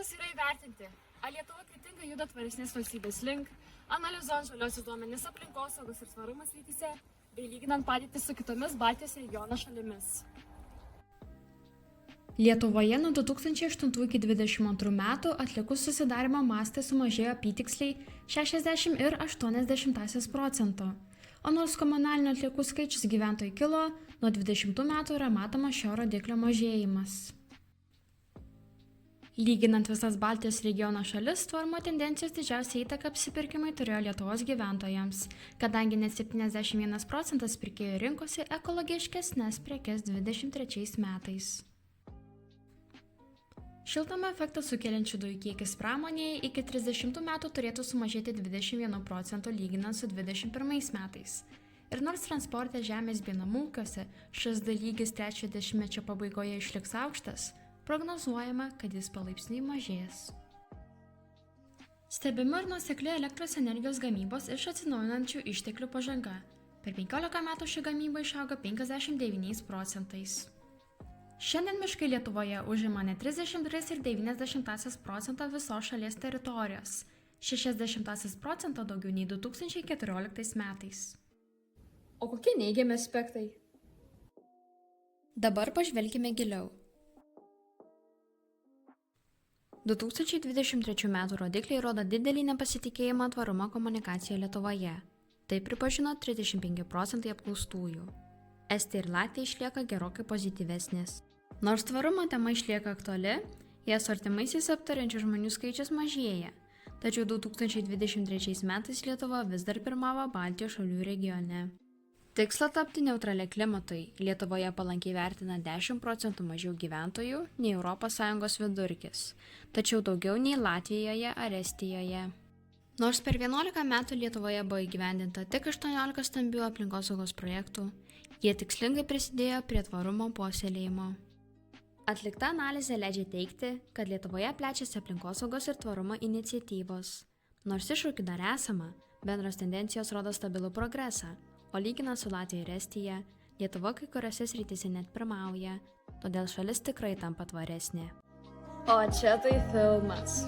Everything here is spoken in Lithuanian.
tikslas yra įvertinti, ar Lietuva kryptingai juda tvaresnės valstybės link, analizuojant žaliosius duomenis aplinkosaugos ir tvarumo srityse, bei lyginant padėtį su kitomis Baltijos regiono šalimis. Lietuvoje nuo 2008 iki 2022 metų atliekų susidarymo mastai sumažėjo apytiksliai 60,8%, o nors komunalinių atliekų skaičius gyventojų kilo, nuo 2020 metų yra matomas šio rodiklio mažėjimas. Lyginant visas Baltijos regiono šalis, tvarumo tendencijos didžiausią įtaką apsipirkimai turėjo Lietuvos gyventojams, kadangi net 71% pirkėjų rinkosi ekologiškesnes prekes 2023 metais. Šiltnamio efektą sukeliančių dujų kiekis pramonėje iki 30 metų turėtų sumažėti 21% lyginant su 2021 metais. Ir nors transporte, žemės bei namų ūkiuose šis lygis trečiojo dešimtmečio pabaigoje išliks aukštas, prognozuojama, kad jis palaipsniui mažės. Stebima ir nuosekli elektros energijos gamybos iš atsinaujinančių išteklių pažanga. Per 15 metų ši gamyba išaugo 59%. Šiandien miškai Lietuvoje užima net 33,9% visos šalies teritorijos, 60% daugiau nei 2014 metais. O kokie neigiami aspektai? Dabar pažvelkime giliau. 2023 metų rodikliai rodo didelį nepasitikėjimą tvarumo komunikacija Lietuvoje. Tai pripažino 35% apklaustųjų. Estija ir Latvija išlieka gerokai pozityvesnės. Nors tvarumo tema išlieka aktuali, ją su artimaisiais aptariančių žmonių skaičius mažėja, tačiau 2023 metais Lietuva vis dar pirmavo Baltijos šalių regione. Tikslą tapti neutralia klimatui Lietuvoje palankiai vertina 10% mažiau gyventojų nei ES vidurkis, tačiau daugiau nei Latvijoje ar Estijoje. Nors per 11 metų Lietuvoje buvo įgyvendinta tik 18 stambių aplinkosaugos projektų, jie tikslingai prisidėjo prie tvarumo puoselėjimo. Atlikta analizė leidžia teigti, kad Lietuvoje plečiasi aplinkosaugos ir tvarumo iniciatyvos. Nors iššūkių dar esama, bendros tendencijos rodo stabilų progresą, o lyginant su Latvija ir Estija, Lietuva kai kuriuose srityse net pirmauja, todėl šalis tikrai tampa tvaresnė. O čia tai filmas.